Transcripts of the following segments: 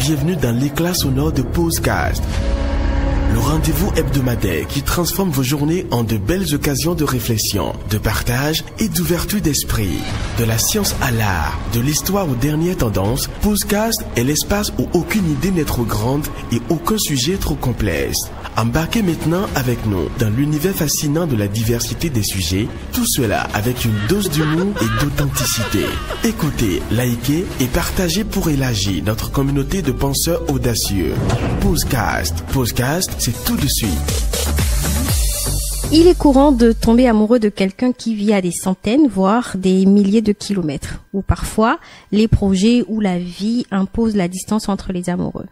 bienvenue dans l'éclat sonore de Posecast, le rendez-vous hebdomadaire qui transforme vos journées en de belles occasions de réflexion, de partage et d'ouverture d'esprit. De la science à l'art, de l'histoire aux dernières tendances, Posecast est l'espace où aucune idée n'est trop grande et aucun sujet trop complexe. Embarquez maintenant avec nous dans l'univers fascinant de la diversité des sujets, tout cela avec une dose d'humour et d'authenticité. Écoutez, likez et partagez pour élargir notre communauté de penseurs audacieux. Posecast. Posecast, c'est tout de suite. Il est courant de tomber amoureux de quelqu'un qui vit à des centaines, voire des milliers de kilomètres, ou parfois les projets ou la vie imposent la distance entre les amoureux.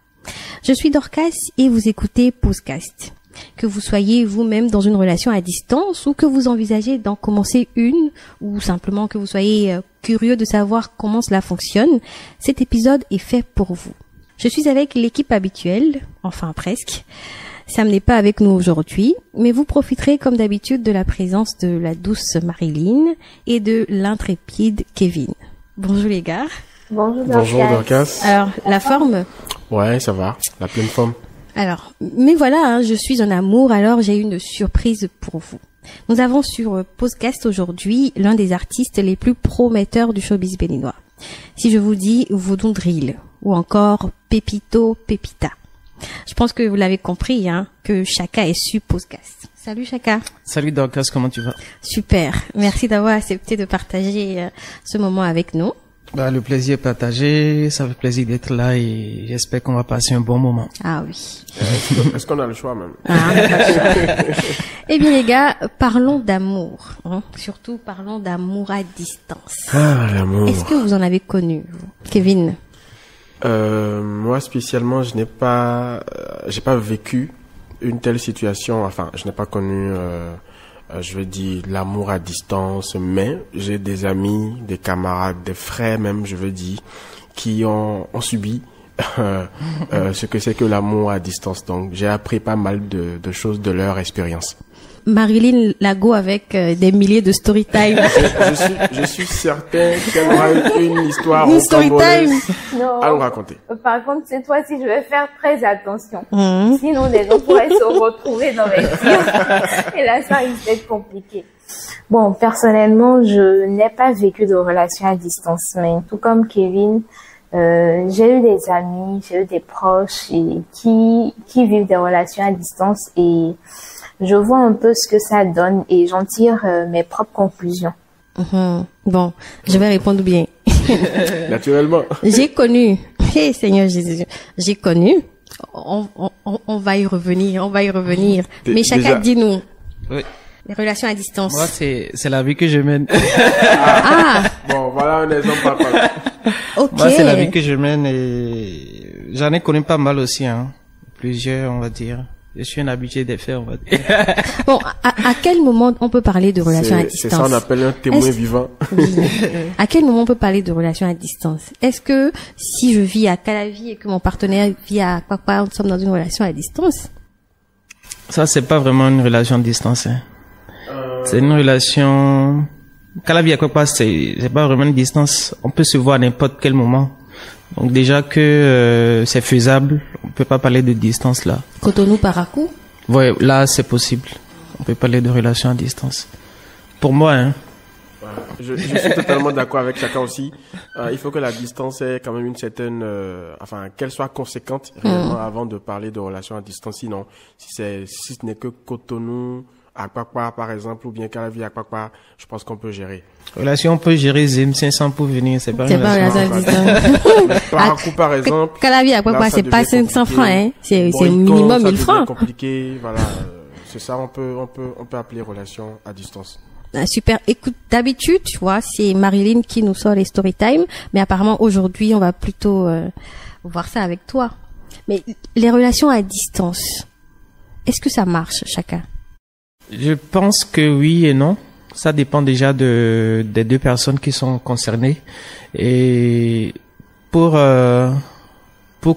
Je suis Dorcas et vous écoutez Posecast. Que vous soyez vous-même dans une relation à distance ou que vous envisagez d'en commencer une ou simplement que vous soyez curieux de savoir comment cela fonctionne, cet épisode est fait pour vous. Je suis avec l'équipe habituelle, enfin presque. Sam n'est pas avec nous aujourd'hui, mais vous profiterez comme d'habitude de la présence de la douce Marilyn et de l'intrépide Kevin. Bonjour les gars. Bonjour Dorcas. Bonjour Dorcas. Alors, la forme ? Ouais, ça va, la pleine forme. Alors, mais voilà, je suis en amour, alors j'ai une surprise pour vous. Nous avons sur Posecast aujourd'hui l'un des artistes les plus prometteurs du showbiz béninois. Si je vous dis Voodoo Drill ou encore Pépito Pépita, je pense que vous l'avez compris, que Chaka est sur Posecast. Salut Chaka. Salut Dorcas, comment tu vas? Super, merci d'avoir accepté de partager ce moment avec nous. Le plaisir est partagé, ça fait plaisir d'être là et j'espère qu'on va passer un bon moment. Ah oui. Est-ce qu'on a le choix même? Eh bien les gars, parlons d'amour. Surtout parlons d'amour à distance. Ah, l'amour. Est-ce que vous en avez connu, vous, Kevin? Moi spécialement, j'ai pas vécu une telle situation. Enfin, je n'ai pas connu, je veux dire, l'amour à distance, mais j'ai des amis, des camarades, des frères même, je veux dire, qui ont subi ce que c'est que l'amour à distance. Donc, j'ai appris pas mal de choses de leur expérience. Marilyn Lago avec des milliers de story time. Je suis certain qu'elle aura une histoire une story time à nous raconter. Par contre, cette fois-ci, je vais faire très attention. Sinon, les gens pourraient se retrouver dans mes tirs. Et là, ça risque d'être compliqué. Bon, personnellement, je n'ai pas vécu de relation à distance, mais tout comme Kevin, j'ai eu des amis, j'ai eu des proches qui vivent des relations à distance et je vois un peu ce que ça donne et j'en tire mes propres conclusions. Bon, je vais répondre bien. Naturellement. J'ai connu, Seigneur Jésus, j'ai connu, on va y revenir. Mais chacun dis-nous. Oui. Les relations à distance. Moi, c'est la vie que je mène. Bon, voilà un exemple pas mal. Ok. Moi, c'est la vie que je mène et j'en ai connu pas mal aussi, Plusieurs, on va dire. Je suis un habitué des faits, on va dire. Bon, à quel moment on peut parler de relations à distance? C'est ça, on appelle un témoin vivant. Oui. À quel moment on peut parler de relations à distance? Est-ce que si je vis à Calavi et que mon partenaire vit à Kwakwa, nous sommes dans une relation à distance? Ça, c'est pas vraiment une relation à distance, C'est une relation... Calavi à Kwakwa, c'est pas vraiment une distance. On peut se voir à n'importe quel moment. Donc déjà que c'est faisable, on peut pas parler de distance là. Cotonou-Parakou? Ouais, là c'est possible. On peut parler de relation à distance. Pour moi, Je suis totalement d'accord avec chacun aussi. Il faut que la distance ait quand même une certaine, qu'elle soit conséquente réellement avant de parler de relation à distance. Sinon, si ce n'est que Cotonou à Kwakwa par exemple ou bien Calavi à Kwakwa, je pense qu'on peut gérer. Relation, on peut gérer Zim 500 pour venir, c'est pas une relation à distance. Parakou par exemple. Calavi à Kwakwa, c'est pas 500 francs, c'est minimum 1000 francs. C'est compliqué, voilà. C'est ça, on peut appeler relation à distance. Ah, super. Écoute, d'habitude, tu vois, c'est Marilyn qui nous sort les story time, mais apparemment aujourd'hui, on va plutôt voir ça avec toi. Mais les relations à distance, est-ce que ça marche, chacun? Je pense que oui et non. Ça dépend déjà des deux personnes qui sont concernées. Et pour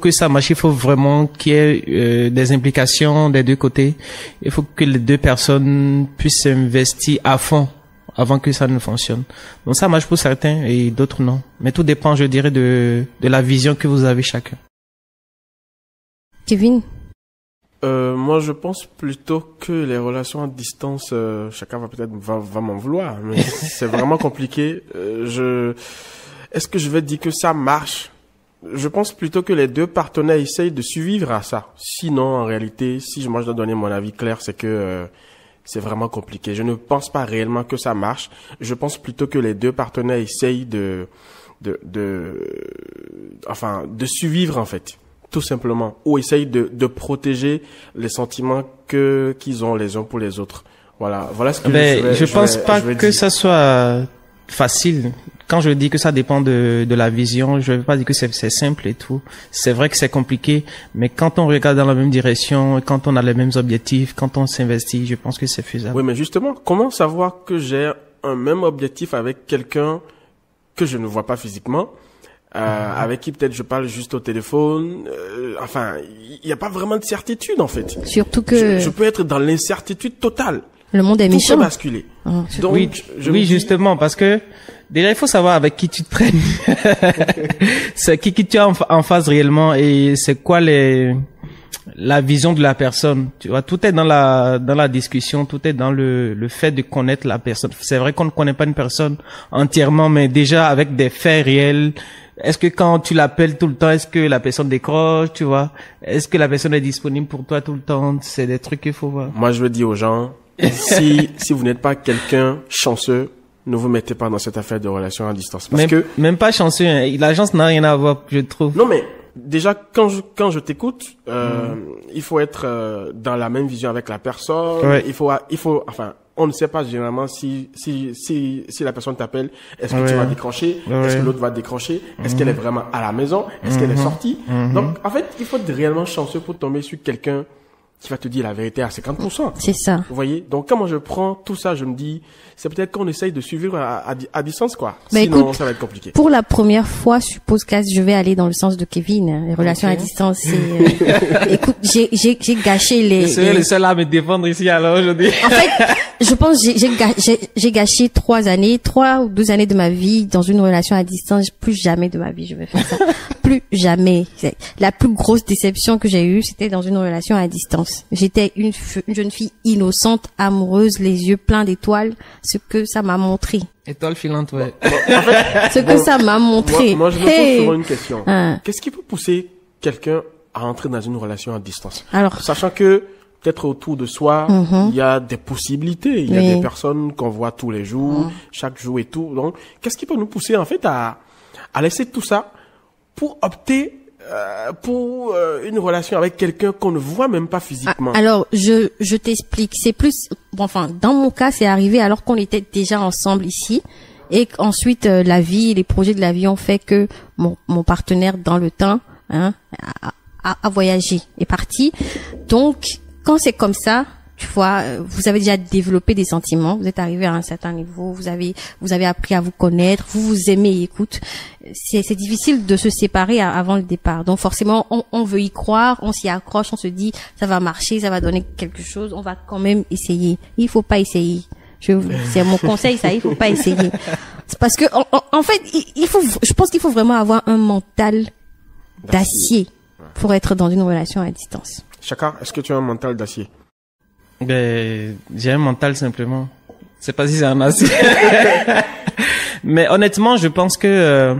que ça marche, il faut vraiment qu'il y ait des implications des deux côtés. Il faut que les deux personnes puissent s'investir à fond avant que ça ne fonctionne. Donc ça marche pour certains et d'autres non. Mais tout dépend, je dirais, de la vision que vous avez chacun. Kevin? Moi, je pense plutôt que les relations à distance, chacun va m'en vouloir, mais c'est vraiment compliqué. Est-ce que je vais dire que ça marche? Je pense plutôt que les deux partenaires essayent de survivre à ça. Sinon, en réalité, moi je dois donner mon avis clair, c'est que c'est vraiment compliqué. Je ne pense pas réellement que ça marche. Je pense plutôt que les deux partenaires essayent de survivre en fait. Tout simplement, ou essayent de protéger les sentiments qu'ils ont les uns pour les autres. Voilà ce que je pense pas que ça soit facile. Quand je dis que ça dépend de la vision, je ne veux pas dire que c'est simple et tout. C'est vrai que c'est compliqué, mais quand on regarde dans la même direction, quand on a les mêmes objectifs, quand on s'investit, je pense que c'est faisable. Oui, mais justement, comment savoir que j'ai un même objectif avec quelqu'un que je ne vois pas physiquement? Avec qui peut-être je parle juste au téléphone. Il n'y a pas vraiment de certitude en fait. Surtout que je peux être dans l'incertitude totale. Le monde est méchant. Tout peut basculer. Donc, oui, justement, parce que déjà il faut savoir avec qui tu te traînes. C'est qui tu as en face réellement et c'est quoi la vision de la personne. Tu vois, tout est dans la discussion, tout est dans le fait de connaître la personne. C'est vrai qu'on ne connaît pas une personne entièrement, mais déjà avec des faits réels. Est-ce que quand tu l'appelles tout le temps, est-ce que la personne décroche, tu vois? Est-ce que la personne est disponible pour toi tout le temps? C'est des trucs qu'il faut voir. Moi, je veux dire aux gens, si vous n'êtes pas quelqu'un chanceux, ne vous mettez pas dans cette affaire de relation à distance. Même pas chanceux, hein. L'agence n'a rien à voir, je trouve. Non, mais déjà, quand je t'écoute, il faut être dans la même vision avec la personne. Ouais. On ne sait pas généralement si la personne t'appelle, est-ce que tu vas décrocher, est-ce que l'autre va décrocher, est-ce qu'elle est vraiment à la maison, est-ce qu'elle est sortie. Donc, en fait, il faut être réellement chanceux pour tomber sur quelqu'un qui va te dire la vérité à 50%. C'est ça. Vous voyez? Donc, quand moi je prends tout ça, je me dis, c'est peut-être qu'on essaye de suivre à distance, quoi. Mais sinon, écoute, ça va être compliqué. Pour la première fois, je suppose que je vais aller dans le sens de Kevin. Les relations à distance, c'est, écoute, j'ai gâché les... C'est le seul à me défendre ici, alors, aujourd'hui. En fait, je pense, j'ai gâché 3 ou 2 années de ma vie dans une relation à distance. Plus jamais de ma vie, je vais faire ça. Plus jamais. La plus grosse déception que j'ai eue, c'était dans une relation à distance. J'étais une jeune fille innocente, amoureuse, les yeux pleins d'étoiles, ce que ça m'a montré. Étoile filante, ouais. Que ça m'a montré. Moi, je me pose souvent une question. Qu'est-ce qui peut pousser quelqu'un à entrer dans une relation à distance? Alors, sachant que peut-être autour de soi, il y a des possibilités, il y a des personnes qu'on voit tous les jours, chaque jour et tout. Donc, qu'est-ce qui peut nous pousser en fait à laisser tout ça pour opter pour une relation avec quelqu'un qu'on ne voit même pas physiquement? Alors, je t'explique. C'est plus, dans mon cas, c'est arrivé alors qu'on était déjà ensemble ici. Et ensuite, la vie, les projets de la vie ont fait que mon partenaire, dans le temps, a voyagé, est parti. Donc, quand c'est comme ça, tu vois, vous avez déjà développé des sentiments, vous êtes arrivé à un certain niveau, vous avez appris à vous connaître, vous vous aimez, écoute. C'est difficile de se séparer avant le départ. Donc forcément, on veut y croire, on s'y accroche, on se dit ça va marcher, ça va donner quelque chose, on va quand même essayer. Il faut pas essayer. C'est mon conseil, ça, il faut pas essayer. C'est parce que en fait, je pense qu'il faut vraiment avoir un mental d'acier pour être dans une relation à distance. Chaka, est-ce que tu as un mental d'acier? J'ai un mental simplement. C'est pas si c'est un acier. Mais honnêtement, je pense que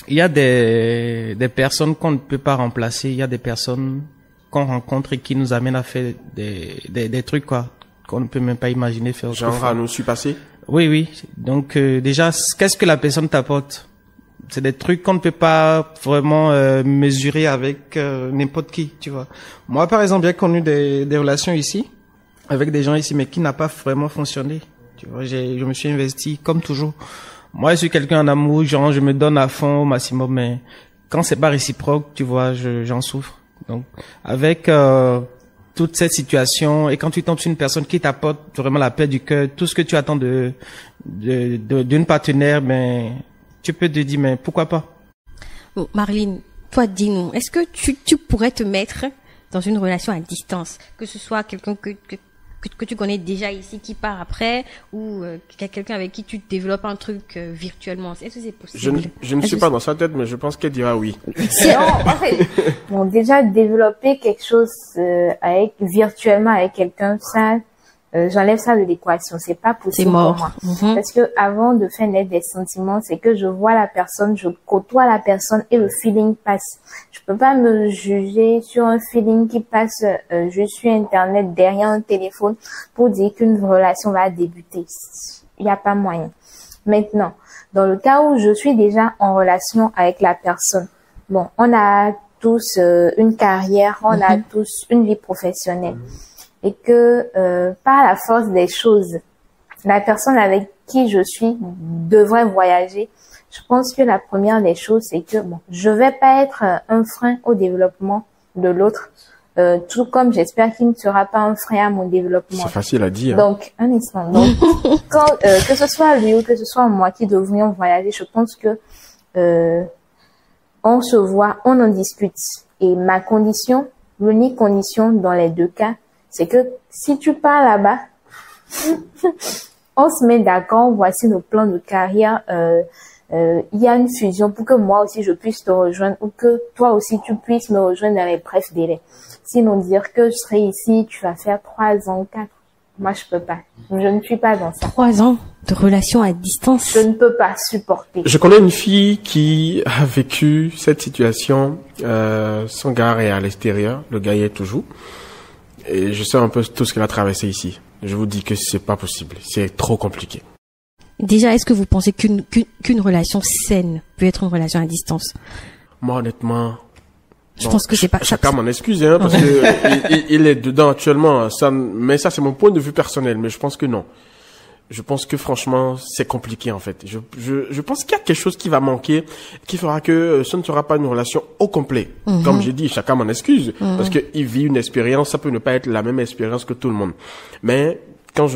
il y a des personnes qu'on ne peut pas remplacer. Il y a des personnes qu'on rencontre et qui nous amènent à faire des trucs quoi qu'on ne peut même pas imaginer faire. Genre à nous surpasser. Oui. Donc déjà, qu'est-ce que la personne t'apporte? C'est des trucs qu'on ne peut pas vraiment mesurer avec n'importe qui, tu vois. Moi, par exemple, j'ai connu des relations ici, avec des gens ici, mais qui n'a pas vraiment fonctionné. Tu vois, je me suis investi comme toujours. Moi, je suis quelqu'un en amour, genre, je me donne à fond au maximum, mais quand c'est pas réciproque, tu vois, j'en souffre. Donc, avec toute cette situation, et quand tu tombes sur une personne qui t'apporte vraiment la paix du cœur, tout ce que tu attends d'une partenaire, ben tu peux te dire, mais pourquoi pas? Bon, Marlene, toi, dis-nous, est-ce que tu pourrais te mettre dans une relation à distance, que ce soit quelqu'un que tu connais déjà ici qui part après, ou quelqu'un avec qui tu développes un truc virtuellement. Est-ce que c'est possible? Je ne suis pas dans sa tête, mais je pense qu'elle dira oui. Non, en fait, bon, déjà développer quelque chose virtuellement avec quelqu'un, ça, j'enlève ça de l'équation. C'est pas possible pour moi. Parce que avant de faire naître des sentiments, c'est que je vois la personne, je côtoie la personne et le feeling passe. Je peux pas me juger sur un feeling qui passe juste sur Internet derrière un téléphone pour dire qu'une relation va débuter. Il n'y a pas moyen. Maintenant, dans le cas où je suis déjà en relation avec la personne, bon, on a tous une carrière, on a tous une vie professionnelle. Et que par la force des choses, la personne avec qui je suis devrait voyager. Je pense que la première des choses, c'est que bon, je vais pas être un frein au développement de l'autre, tout comme j'espère qu'il ne sera pas un frein à mon développement. C'est facile à dire. Donc, un instant. Donc, quand que ce soit lui ou que ce soit moi qui devrions voyager, je pense que on se voit, on en discute. Et ma condition, l'unique condition dans les deux cas, c'est que si tu pars là-bas, on se met d'accord, voici nos plans de carrière, il y a une fusion pour que moi aussi je puisse te rejoindre ou que toi aussi tu puisses me rejoindre dans les brefs délais. Sinon dire que je serai ici, tu vas faire 3 ans, 4. Moi, je peux pas. Je ne suis pas dans ça. 3 ans de relation à distance. Je ne peux pas supporter. Je connais une fille qui a vécu cette situation. Son gars est à l'extérieur, le gars y est toujours. Et je sais un peu tout ce qu'elle a traversé ici. Je vous dis que c'est pas possible. C'est trop compliqué. Déjà, est-ce que vous pensez qu'une relation saine peut être une relation à distance? Moi, honnêtement, je pense que c'est pas chacun m'en excuse, hein, parce que il est dedans actuellement. Mais ça, c'est mon point de vue personnel. Mais je pense que non. Je pense que franchement, c'est compliqué en fait. Je pense qu'il y a quelque chose qui va manquer, qui fera que ce ne sera pas une relation au complet. Comme j'ai dit, chacun m'en excuse, parce que il vit une expérience, ça peut ne pas être la même expérience que tout le monde. Mais quand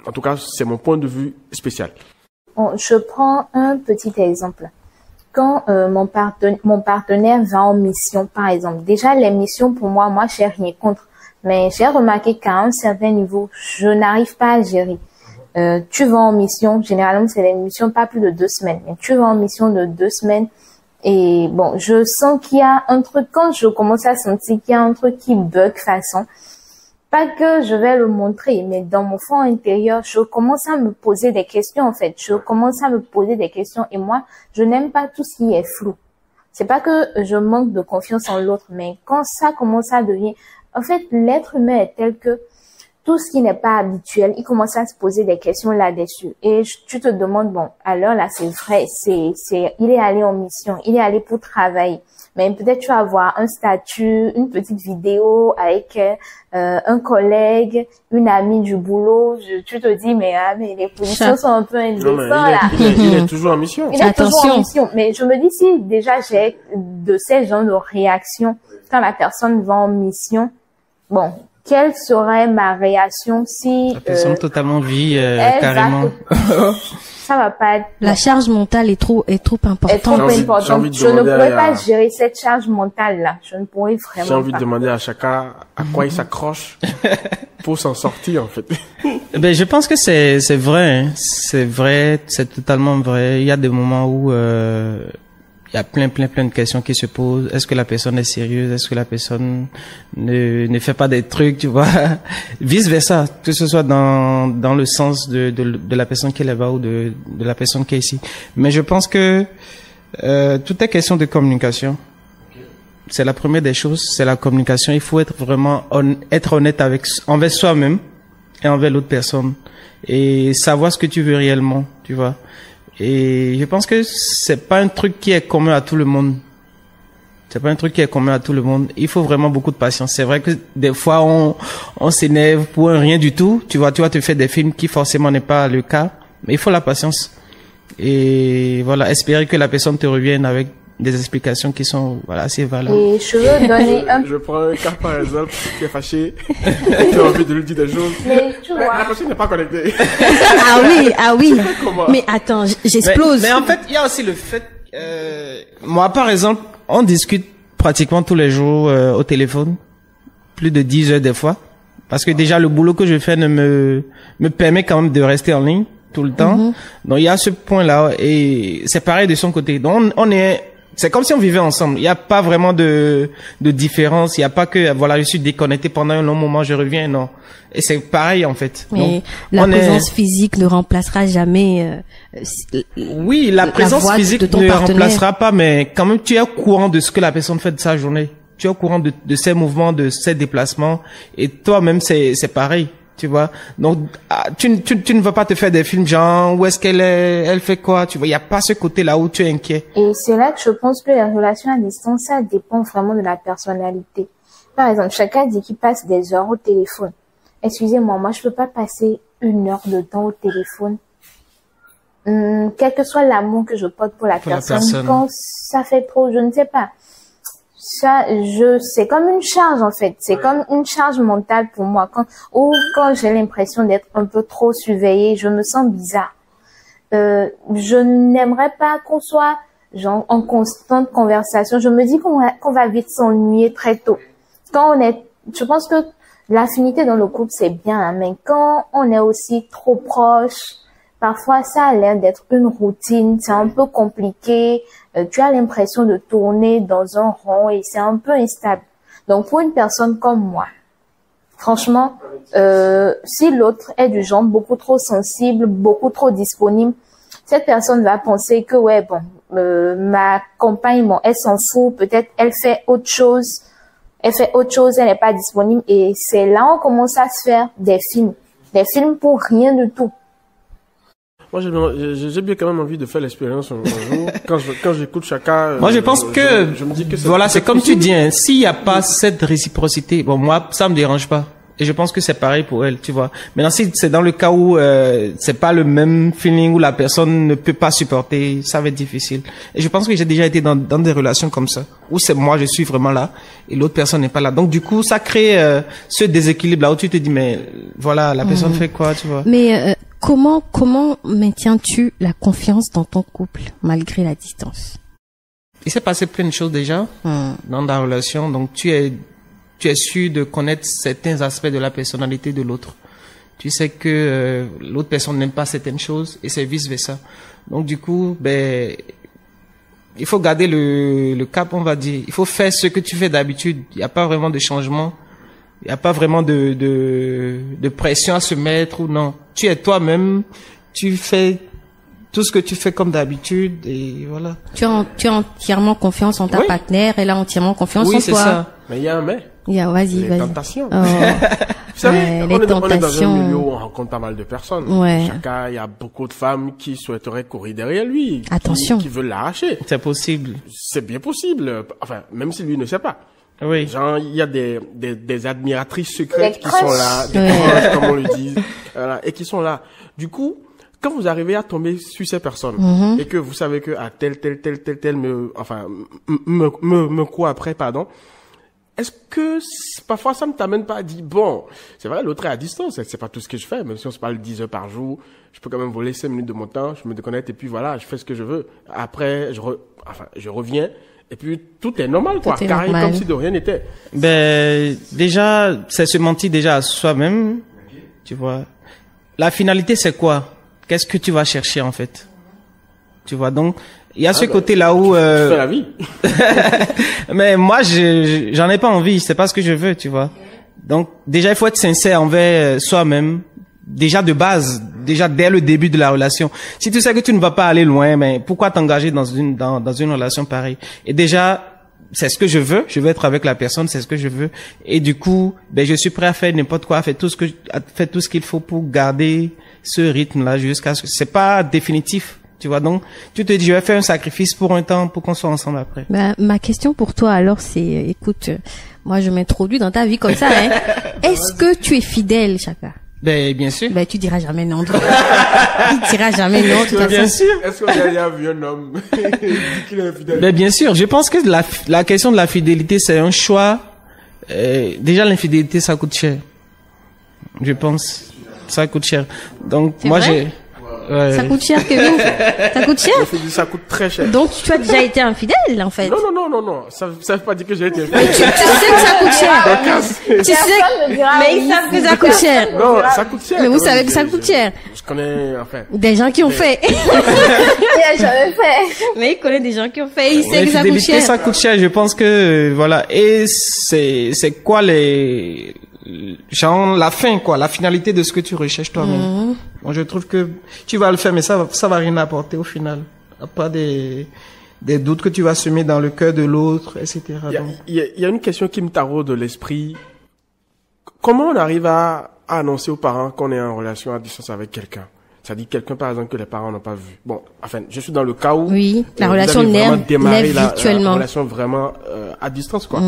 en tout cas, c'est mon point de vue spécial. Bon, je prends un petit exemple. Quand mon partenaire va en mission, par exemple, déjà les missions pour moi, j'ai rien contre. Mais j'ai remarqué qu'à un certain niveau, je n'arrive pas à gérer. Tu vas en mission, généralement c'est une mission pas plus de 2 semaines. Mais tu vas en mission de 2 semaines et bon, je sens qu'il y a un truc, quand je commence à sentir qu'il y a un truc qui bug façon, pas que je vais le montrer, mais dans mon fond intérieur, je commence à me poser des questions en fait. Je commence à me poser des questions et moi, je n'aime pas tout ce qui est flou. C'est pas que je manque de confiance en l'autre, mais quand ça commence à devenir... En fait, l'être humain est tel que tout ce qui n'est pas habituel, il commence à se poser des questions là-dessus. Et tu te demandes, bon, alors là, c'est vrai, il est allé en mission, il est allé pour travailler. Mais peut-être tu vas avoir un statut, une petite vidéo avec un collègue, une amie du boulot. Tu te dis, mais les positions sont un peu indécentes là. Il est toujours en mission. Il est toujours en mission. Mais je me dis, si déjà j'ai de ces genres de réactions quand la personne va en mission, bon, quelle serait ma réaction si... La personne totalement vit carrément. Ça va pas être... La charge mentale est trop importante. Je ne pourrais pas gérer cette charge mentale-là. Je ne pourrais vraiment pas. J'ai envie de demander à chacun à quoi il s'accroche pour s'en sortir, en fait. Ben, je pense que c'est vrai. Hein. C'est vrai, c'est totalement vrai. Il y a des moments où... il y a plein de questions qui se posent. Est-ce que la personne est sérieuse? Est-ce que la personne ne fait pas des trucs, tu vois? Vice versa, que ce soit dans le sens de la personne qui est là-bas ou de la personne qui est ici. Mais je pense que tout est question de communication. C'est la première des choses, c'est la communication. Il faut être vraiment être honnête envers soi-même et envers l'autre personne et savoir ce que tu veux réellement, tu vois. Et je pense que c'est pas un truc qui est commun à tout le monde. C'est pas un truc qui est commun à tout le monde. Il faut vraiment beaucoup de patience. C'est vrai que des fois on s'énerve pour un rien du tout. Tu vas te faire des films qui forcément n'est pas le cas. Mais il faut la patience. Et voilà, espérer que la personne te revienne avec des explications qui sont assez valables. Et je veux donner Je prends un cas par exemple qui est fâché, qui a envie de lui dire des choses. Mais tu vois. La personne n'est pas connectée. Ah oui. Mais attends, j'explose. Mais en fait, il y a aussi le fait, moi par exemple, on discute pratiquement tous les jours au téléphone, plus de 10 heures des fois. Parce que déjà, le boulot que je fais me permet quand même de rester en ligne tout le temps. Donc, il y a ce point-là. Et c'est pareil de son côté. Donc, c'est comme si on vivait ensemble. Il n'y a pas vraiment de différence. Il n'y a pas que, voilà, je suis déconnecté pendant un long moment, je reviens, non. Et c'est pareil, en fait. Mais la présence physique ne remplacera jamais, oui, la présence physique ne remplacera pas, mais quand même, tu es au courant de ce que la personne fait de sa journée. Tu es au courant de ses mouvements, de ses déplacements. Et toi-même, c'est pareil. Tu vois, donc tu ne vas pas te faire des films genre où est-ce qu'elle est, elle fait quoi, tu vois, il y a pas ce côté là où tu es inquiet. Et c'est là que je pense que les relations à distance, ça dépend vraiment de la personnalité. Par exemple, chacun dit qu'il passe des heures au téléphone. Excusez-moi, moi je peux pas passer 1 heure de temps au téléphone. Quel que soit l'amour que je porte pour la personne, quand ça fait trop, je ne sais pas. Ça, c'est comme une charge en fait. C'est comme une charge mentale pour moi. Quand j'ai l'impression d'être un peu trop surveillée, je me sens bizarre. Je n'aimerais pas qu'on soit genre en constante conversation. Je me dis qu'on va vite s'ennuyer très tôt. Je pense que l'affinité dans le couple c'est bien, hein, mais quand on est aussi trop proche, parfois ça a l'air d'être une routine. C'est un peu compliqué. Tu as l'impression de tourner dans un rond et c'est un peu instable. Donc pour une personne comme moi, franchement, si l'autre est du genre beaucoup trop sensible, beaucoup trop disponible, cette personne va penser que ouais bon, ma compagne, bon, elle s'en fout, peut-être elle fait autre chose, elle n'est pas disponible et c'est là on commence à se faire des films pour rien du tout. Moi, j'ai bien quand même envie de faire l'expérience un jour. Quand j'écoute chacun. Moi, je pense que, je me dis que voilà, c'est comme tu dis, hein, s'il n'y a pas cette réciprocité, bon, moi, ça me dérange pas. Et je pense que c'est pareil pour elle, tu vois. Maintenant, si c'est dans le cas où c'est pas le même feeling, où la personne ne peut pas supporter, ça va être difficile. Et je pense que j'ai déjà été dans des relations comme ça, où c'est moi, je suis vraiment là, et l'autre personne n'est pas là. Donc, du coup, ça crée ce déséquilibre là où tu te dis, mais voilà, la personne fait quoi, tu vois. Mais comment maintiens-tu la confiance dans ton couple malgré la distance? Il s'est passé plein de choses déjà dans ta relation, donc tu es sûr de connaître certains aspects de la personnalité de l'autre. Tu sais que l'autre personne n'aime pas certaines choses et c'est vice versa. Donc du coup, ben, il faut garder le cap, on va dire. Il faut faire ce que tu fais d'habitude. Il n'y a pas vraiment de changement. Il n'y a pas vraiment de pression à se mettre ou non. Tu es toi-même. Tu fais tout ce que tu fais comme d'habitude et voilà. Tu as entièrement confiance en ta partenaire, elle a entièrement confiance en toi. Oui, c'est ça. Mais il y a un mais. Vas-y. Les tentations. Oh. Vous savez, les on est dans tentations. un milieu où on rencontre pas mal de personnes. Ouais. Chacun, il y a beaucoup de femmes qui souhaiteraient courir derrière lui. Attention. Qui veulent l'arracher. C'est possible. C'est bien possible. Enfin, même si lui ne sait pas. Oui. Genre, il y a des admiratrices secrètes qui sont là, des crushes, comme on le dit, voilà, et qui sont là. Du coup, quand vous arrivez à tomber sur ces personnes, et que vous savez que à tel me court après, pardon, est-ce que parfois ça ne t'amène pas à dire, bon, c'est vrai, l'autre est à distance, c'est pas tout ce que je fais, même si on se parle 10 heures par jour, je peux quand même voler 5 minutes de mon temps, je me déconnecte et puis voilà, je fais ce que je veux. Après, je reviens. Et puis, tout est normal, quoi. Carré comme si de rien n'était. Ben, déjà, c'est se mentir déjà à soi-même. Tu vois. La finalité, c'est quoi? Qu'est-ce que tu vas chercher, en fait? Tu vois, donc, il y a ce côté-là où, Tu fais la vie. Mais moi, j'en ai pas envie. C'est pas ce que je veux, tu vois. Donc, déjà, il faut être sincère envers soi-même. Déjà de base, déjà dès le début de la relation. Si tu sais que tu ne vas pas aller loin, mais pourquoi t'engager dans une relation pareille? Et déjà, c'est ce que je veux être avec la personne, c'est ce que je veux. Et du coup, ben je suis prêt à faire n'importe quoi, à faire tout ce qu'il faut pour garder ce rythme-là jusqu'à ce que c'est pas définitif. Tu vois, donc, tu te dis, je vais faire un sacrifice pour un temps, pour qu'on soit ensemble après. Ben, ma question pour toi, alors, c'est, écoute, moi, je m'introduis dans ta vie comme ça, hein. Est-ce que tu es fidèle, Chaka? Ben, bien sûr. Ben, tu diras jamais non. Il dira jamais non, tout bien sûr. Est-ce qu'on a déjà vu un homme qui dit qu'il est infidèle? Ben, bien sûr. Je pense que la question de la fidélité, c'est un choix. Déjà, l'infidélité, ça coûte cher. Je pense. Ça coûte cher. Donc, c'est moi, vrai? Ouais. Ça coûte cher, Kevin. Ça coûte cher. Ça coûte très cher. Donc, tu as déjà été infidèle, en fait. Non. Ça veut pas dire que j'ai été Mais tu sais que ça coûte cher. Tu sais mais ils savent que ça coûte cher. Non, ça coûte cher. Mais vous savez que ça coûte cher. Je connais, enfin. Des gens qui ont fait. Il a jamais fait. Mais il connaît des gens qui ont fait. Il sait que ça coûte cher. Ça coûte cher. Je pense que, voilà. Et c'est quoi genre, la fin, quoi, la finalité de ce que tu recherches toi-même. Bon, je trouve que tu vas le faire, mais ça va rien apporter au final. Pas des doutes que tu vas semer dans le cœur de l'autre, etc. Il y a une question qui me taraude de l'esprit. Comment on arrive à annoncer aux parents qu'on est en relation à distance avec quelqu'un? C'est-à-dire quelqu'un, par exemple, que les parents n'ont pas vu. Bon, enfin, je suis dans le cas où... Oui, la relation naît virtuellement. La relation vraiment à distance, quoi.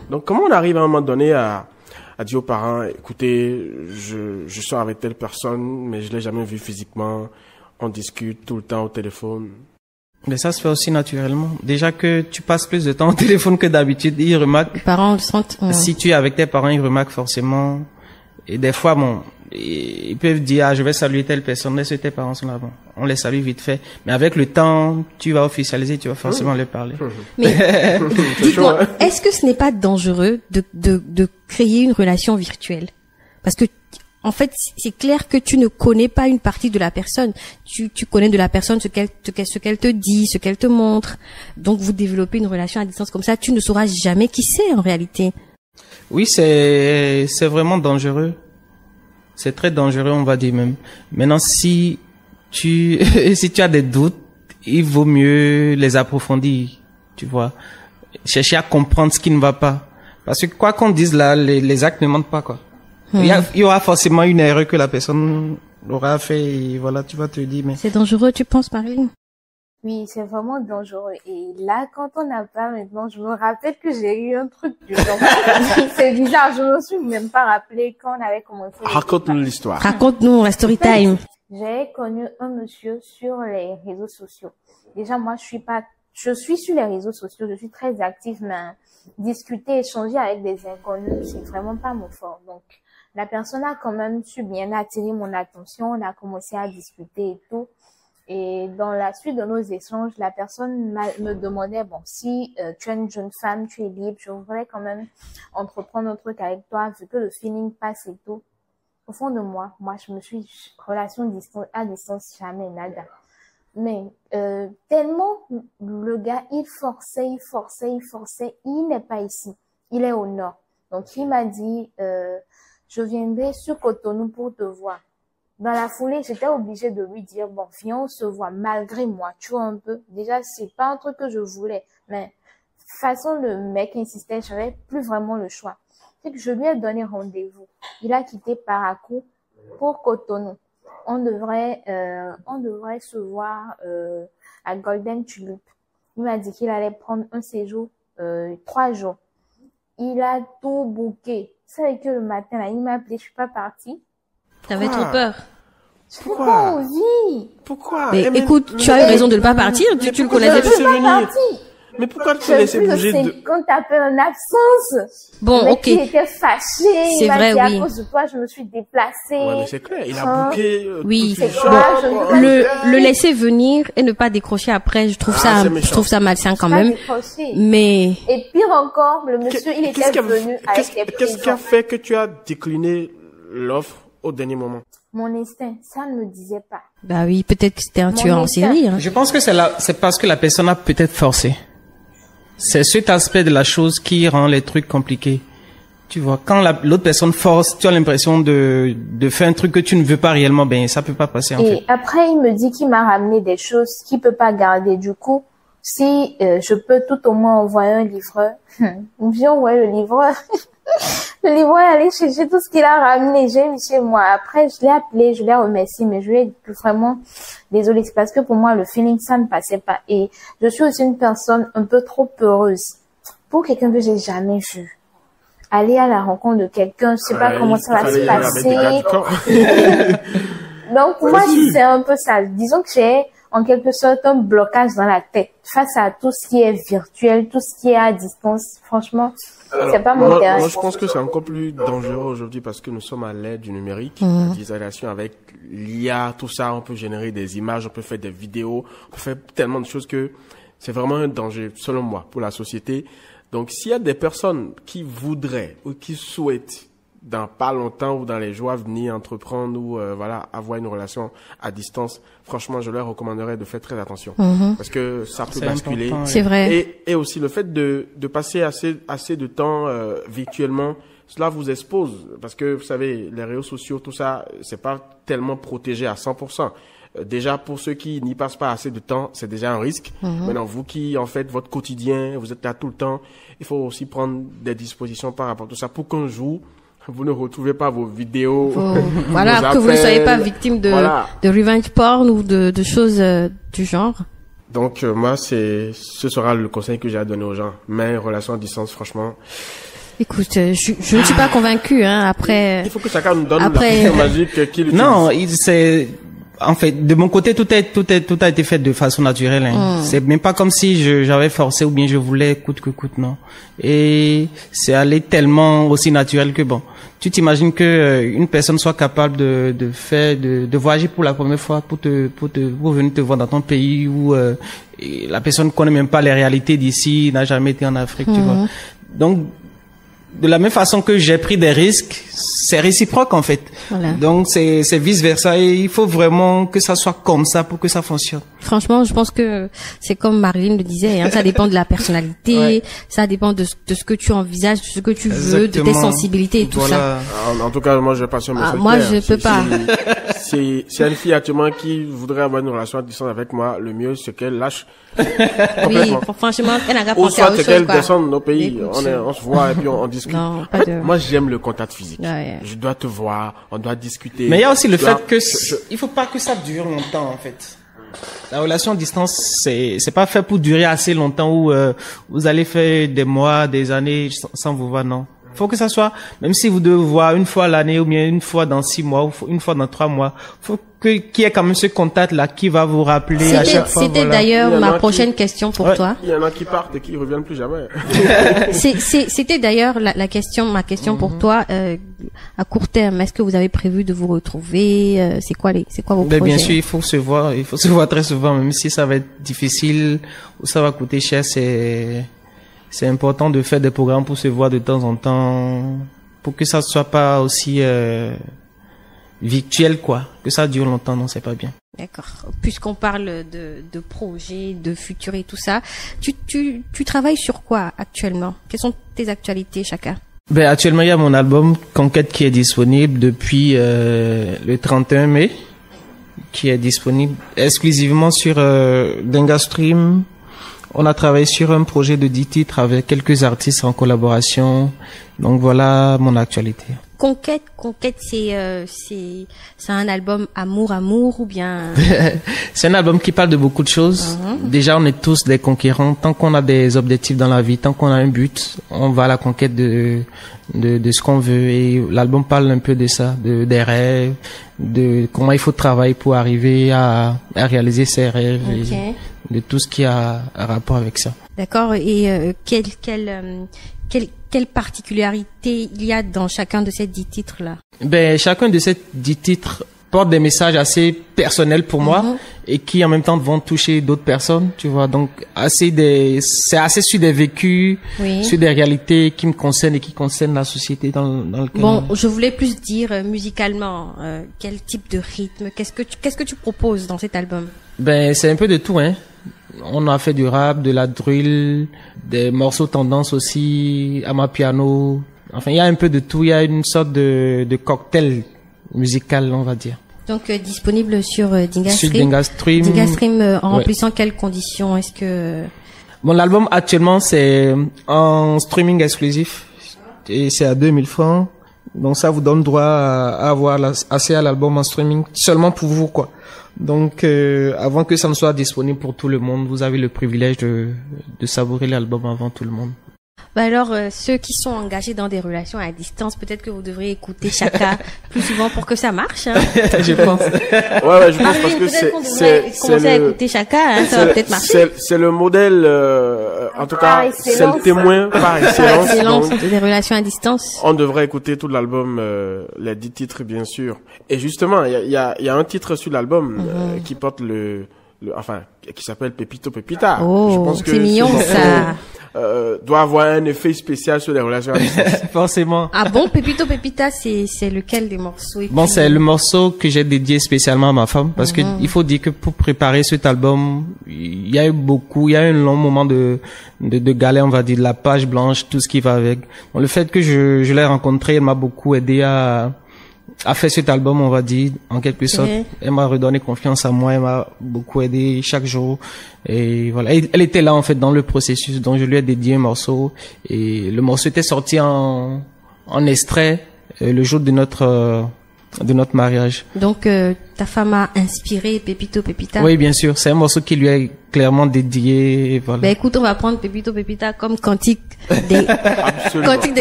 Donc, comment on arrive à un moment donné à dire aux parents, écoutez, je sors avec telle personne, mais je l'ai jamais vu physiquement, on discute tout le temps au téléphone. Mais ça se fait aussi naturellement. Déjà que tu passes plus de temps au téléphone que d'habitude, ils remarquent. Les parents le sentent. Si tu es avec tes parents, ils remarquent forcément. Et des fois, bon, ils peuvent dire, je vais saluer telle personne, laisse tes parents sont là, bon, on les salue vite fait. Mais avec le temps, tu vas officialiser, tu vas forcément leur parler. Mais, dites-moi, est-ce que ce n'est pas dangereux de créer une relation virtuelle? Parce que, en fait, c'est clair que tu ne connais pas une partie de la personne. Tu connais de la personne ce qu'elle te dit, ce qu'elle te montre. Donc, vous développez une relation à distance comme ça, tu ne sauras jamais qui c'est en réalité. Oui, c'est vraiment dangereux. C'est très dangereux, on va dire même. Maintenant, si tu as des doutes, il vaut mieux les approfondir, tu vois. Chercher à comprendre ce qui ne va pas. Parce que quoi qu'on dise là, les actes ne mentent pas, quoi. Il y aura forcément une erreur que la personne aura fait et voilà, tu vas te dire, mais... C'est dangereux, tu penses, Marilyn? Oui, c'est vraiment dangereux. Et là, quand on a pas maintenant, je me rappelle que j'ai eu un truc du genre. C'est bizarre, je me suis même pas rappelé quand on avait commencé. Raconte-nous l'histoire. Raconte-nous la story time. J'ai connu un monsieur sur les réseaux sociaux. Déjà, moi, je suis sur les réseaux sociaux, je suis très active, mais discuter, échanger avec des inconnus, c'est vraiment pas mon fort. Donc, la personne a quand même su bien attirer mon attention, on a commencé à discuter et tout. Et dans la suite de nos échanges, la personne me demandait, bon, si tu es une jeune femme, tu es libre, je voudrais quand même entreprendre un truc avec toi, vu que le feeling passe et tout. Au fond de moi, je me suis relation à distance, jamais, nada. Mais tellement le gars, il forçait, il n'est pas ici, il est au nord. Donc il m'a dit, je viendrai sur Cotonou pour te voir. Dans la foulée, j'étais obligée de lui dire, bon, viens, on se voit, malgré moi, tu vois un peu. Déjà, c'est pas un truc que je voulais, mais façon le mec insistait, j'avais plus vraiment le choix. C'est que je lui ai donné rendez-vous. Il a quitté Parakou pour Cotonou. On devrait se voir à Golden Tulip. Il m'a dit qu'il allait prendre un séjour 3 jours. Il a tout booké. C'est vrai que le matin, là, il m'a appelé, je suis pas partie. T'avais trop peur. Pourquoi? Pourquoi? Mais écoute, tu as eu raison de ne pas partir, tu le connaissais pas. Mais pourquoi tu l'as laissé bouger de... Quand t'as fait une absence. Bon, mais ok. Il était fâché. C'est vrai, oui. oui. À cause de toi, je me suis déplacée. Ouais, mais c'est clair. Il a booké. Oui. C'est Bon, le laisser venir et ne pas décrocher après, je trouve ça malsain quand même. Mais. Et pire encore, le monsieur, il était venu avec ses Qu'est-ce qui a fait que tu as décliné l'offre au dernier moment? Mon instinct, ça ne me disait pas. Bah oui, peut-être que c'était un tueur en série. Hein. Je pense que c'est parce que la personne a peut-être forcé. C'est cet aspect de la chose qui rend les trucs compliqués. Tu vois, quand l'autre personne force, tu as l'impression de faire un truc que tu ne veux pas réellement, ben ça peut pas passer en fait. Et après, il me dit qu'il m'a ramené des choses qu'il peut pas garder. Du coup, si je peux tout au moins envoyer un livreur, viens envoyer le livreur. Le livreur est allé chercher tout ce qu'il a ramené, j'ai mis chez moi. Après, je l'ai appelé, je l'ai remercié, mais je lui ai dit vraiment désolé, c'est parce que pour moi, le feeling, ça ne passait pas. Et je suis aussi une personne un peu trop peureuse pour quelqu'un que j'ai jamais vu. Aller à la rencontre de quelqu'un, je sais pas comment ça va se passer. Donc, pour moi, c'est un peu ça. Disons que j'ai en quelque sorte un blocage dans la tête face à tout ce qui est virtuel, tout ce qui est à distance. Franchement, c'est pas mon terrain. Moi, je pense que c'est encore plus dangereux aujourd'hui parce que nous sommes à l'ère du numérique, la digitalisation avec l'IA, tout ça. On peut générer des images, on peut faire des vidéos, on peut faire tellement de choses que c'est vraiment un danger, selon moi, pour la société. Donc, s'il y a des personnes qui voudraient ou qui souhaitent dans pas longtemps ou dans les jours à venir entreprendre ou avoir une relation à distance, franchement, je leur recommanderais de faire très attention parce que ça peut basculer. Important, c'est vrai. Et aussi le fait de passer assez de temps virtuellement, cela vous expose parce que vous savez, les réseaux sociaux, tout ça, c'est pas tellement protégé à 100%. Déjà, pour ceux qui n'y passent pas assez de temps, c'est déjà un risque. Maintenant, vous qui en faites votre quotidien, vous êtes là tout le temps, il faut aussi prendre des dispositions par rapport à tout ça pour qu'un jour, vous ne retrouvez pas vos vidéos. Voilà, que vous ne soyez pas victime de revenge porn ou de choses du genre. Donc, moi, ce sera le conseil que j'ai à donner aux gens. Mais relation à distance, franchement. Écoute, je ne suis pas convaincue, hein, après. Il faut que chacun nous donne la potion magique qu'il utilise. Non, en fait, de mon côté, tout a été fait de façon naturelle, hein. C'est même pas comme si j'avais forcé ou bien je voulais coûte que coûte, non. Et c'est allé tellement aussi naturel que bon. Tu t'imagines que une personne soit capable de voyager pour la première fois pour venir te voir dans ton pays où la personne connaît même pas les réalités d'ici, n'a jamais été en Afrique, tu vois. Donc, de la même façon que j'ai pris des risques, c'est réciproque en fait. Voilà. Donc c'est vice versa et il faut vraiment que ça soit comme ça pour que ça fonctionne. Franchement, je pense que c'est comme Marilyn le disait, hein, ça dépend de la personnalité, ça dépend de ce que tu envisages, de ce que tu veux, de tes sensibilités et tout ça. En tout cas, moi je pas sûr. Moi je peux pas. Si une fille actuellement qui voudrait avoir une relation à distance avec moi, le mieux c'est qu'elle lâche. Oui, franchement, elle n'a qu'à penser à autre chose. Ou soit qu'elle descende nos pays, on se voit et puis on discute. Non, en fait, moi j'aime le contact physique. Je dois te voir, on doit discuter. Mais il y a aussi le fait que il faut pas que ça dure longtemps en fait. La relation à distance, c'est pas fait pour durer assez longtemps où vous allez faire des mois, des années sans vous voir, non. Faut que ça soit, même si vous devez vous voir une fois à l'année ou bien une fois dans 6 mois ou une fois dans 3 mois, faut qu'il y ait quand même ce contact-là qui va vous rappeler à chaque fois. C'était d'ailleurs ma prochaine question pour toi. Il y en a qui partent et qui reviennent plus jamais. C'était d'ailleurs ma question pour toi, à court terme. Est-ce que vous avez prévu de vous retrouver? C'est quoi vos projets? Bien sûr, il faut se voir très souvent, même si ça va être difficile ou ça va coûter cher, c'est important de faire des programmes pour se voir de temps en temps, pour que ça soit pas aussi virtuel, quoi. Que ça dure longtemps, non, c'est pas bien. D'accord. Puisqu'on parle de projets, de futur et tout ça, tu travailles sur quoi actuellement? Quelles sont tes actualités, chacun? Actuellement, il y a mon album Conquête qui est disponible depuis le 31 mai, qui est disponible exclusivement sur Dingastream. On a travaillé sur un projet de 10 titres avec quelques artistes en collaboration. Donc voilà mon actualité. Conquête, c'est un album amour ou bien? C'est un album qui parle de beaucoup de choses. Déjà, on est tous des conquérants. Tant qu'on a des objectifs dans la vie, tant qu'on a un but, on va à la conquête de ce qu'on veut. Et l'album parle un peu de ça, des rêves, de comment il faut travailler pour arriver à réaliser ses rêves. Okay. Et de tout ce qui a un rapport avec ça. D'accord. Et quelle particularité il y a dans chacun de ces 10 titres-là? Chacun de ces 10 titres porte des messages assez personnels pour moi et qui en même temps vont toucher d'autres personnes, tu vois. Donc c'est assez sur des vécus, sur des réalités qui me concernent et qui concernent la société dans laquelle. Bon, je voulais plus dire musicalement, quel type de rythme, qu'est-ce que tu proposes dans cet album? C'est un peu de tout, hein. On a fait du rap, de la drill, des morceaux tendance aussi, amapiano. Enfin, il y a un peu de tout. Il y a une sorte de cocktail musical, on va dire. Donc, disponible sur Dingastream. Sur Dingastream. Dingastream, en remplissant quelles conditions? Est-ce que... Bon, l'album actuellement, c'est en streaming exclusif. Et c'est à 2000 francs. Donc, ça vous donne droit à avoir accès à l'album en streaming seulement pour vous, quoi. Donc, avant que ça ne soit disponible pour tout le monde, vous avez le privilège de savourer l'album avant tout le monde. Bah alors, ceux qui sont engagés dans des relations à distance, peut-être que vous devrez écouter Chaka plus souvent pour que ça marche. Hein. Je pense. Ouais, je pense parce que c'est commencer à écouter Chaka, hein, ça va peut-être marcher. C'est le modèle, en tout cas, c'est le témoin par excellence. Des relations à distance. On devrait écouter tout l'album, les 10 titres, bien sûr. Et justement, il y a un titre sur l'album qui porte enfin, qui s'appelle Pepito Pepita. Oh, je pense que c'est mignon ça. Doit avoir un effet spécial sur les relations à distance. Forcément. Ah bon, Pepito Pepita, c'est lequel des morceaux? Bon, c'est le morceau que j'ai dédié spécialement à ma femme, parce que il faut dire que pour préparer cet album, il y a eu un long moment de galère, on va dire, de la page blanche, tout ce qui va avec. Bon, le fait que je l'ai rencontrée, elle m'a beaucoup aidé à faire cet album, on va dire, en quelque sorte. Elle m'a redonné confiance en moi, elle m'a beaucoup aidé chaque jour. Et voilà, elle était là, en fait, dans le processus, donc je lui ai dédié un morceau. Et le morceau était sorti en extrait le jour de notre mariage. Donc, ta femme a inspiré Pepito Pepita. Oui, bien sûr. C'est un morceau qui lui est clairement dédié. Et voilà. Ben, écoute, on va prendre Pepito Pepita comme cantique des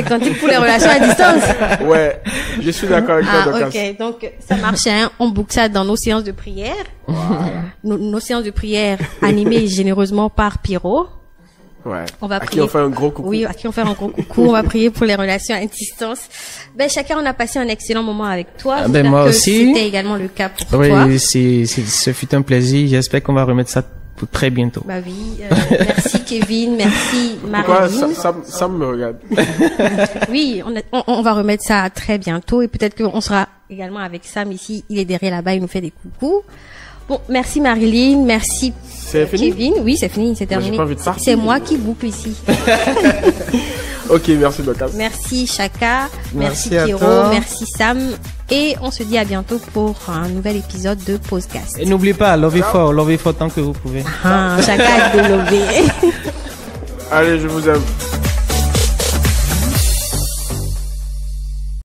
cantiques pour les relations à distance. Ouais, je suis d'accord avec toi, Dorcas. Ok, donc, ça marche, hein. On boucle ça dans nos séances de prière. Nos séances de prière animées généreusement par Pierrot. Ouais. On va à prier. qui on fait un gros coucou. Oui, à qui on fait un gros coucou. On va prier pour les relations à distance. Ben, chacun, on a passé un excellent moment avec toi. Ben, moi aussi. C'était également le cas pour toi. Oui, ce fut un plaisir. J'espère qu'on va remettre ça pour très bientôt. Bah oui. Merci Kevin, merci Marilyn. Ça me regarde. Oui, on va remettre ça très bientôt et peut-être qu'on sera également avec Sam ici. Il est derrière là-bas, il nous fait des coucous. Bon, merci Marilyn, merci Kevin. Oui, c'est fini, c'est terminé. C'est moi qui boucle ici. Ok, merci Dorcas. Merci Chaka, merci à Pierrot, toi. merci Sam. Et on se dit à bientôt pour un nouvel épisode de Podcast. Et n'oubliez pas, lovez fort tant que vous pouvez. Chaka est de lever. Allez, je vous aime.